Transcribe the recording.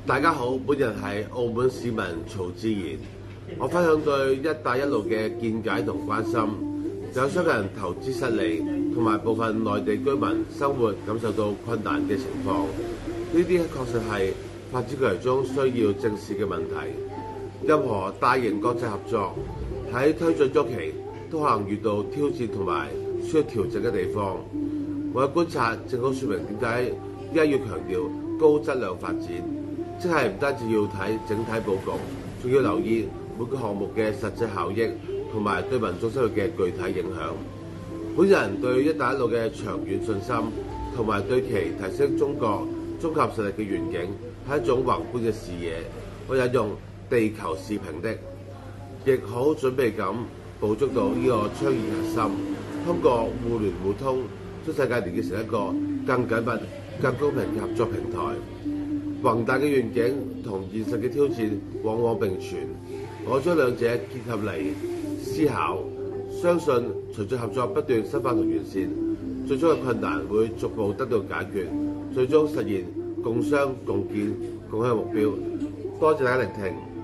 大家好，本人係澳門市民曹志賢，我分享對一帶一路嘅見解同關心，有相近投資失利，同埋部分內地居民生活感受到困難嘅情況，呢啲確實係發展過程中需要正視嘅問題。任何大型國際合作喺推進初期都可能遇到挑戰同埋需要調整嘅地方。我嘅觀察正好説明點解依家要強調高質量發展，即係唔單止要睇整體佈局，仲要留意每個項目嘅實際效益同埋對民眾生活嘅具體影響。本人對一帶一路嘅長遠信心同埋對其提升中國綜合實力嘅願景係一種宏觀嘅視野。我引用地球是平的，亦好準備咁捕捉到呢個倡議核心，通過互聯互通將世界連結成一個更緊密、更公平嘅合作平台。宏大嘅願景同現實嘅挑戰往往並存，我將兩者結合嚟思考，相信隨著合作不斷深化同完善，最終嘅困難會逐步得到解決，最終實現共商共建共享目標。多謝大家聆聽。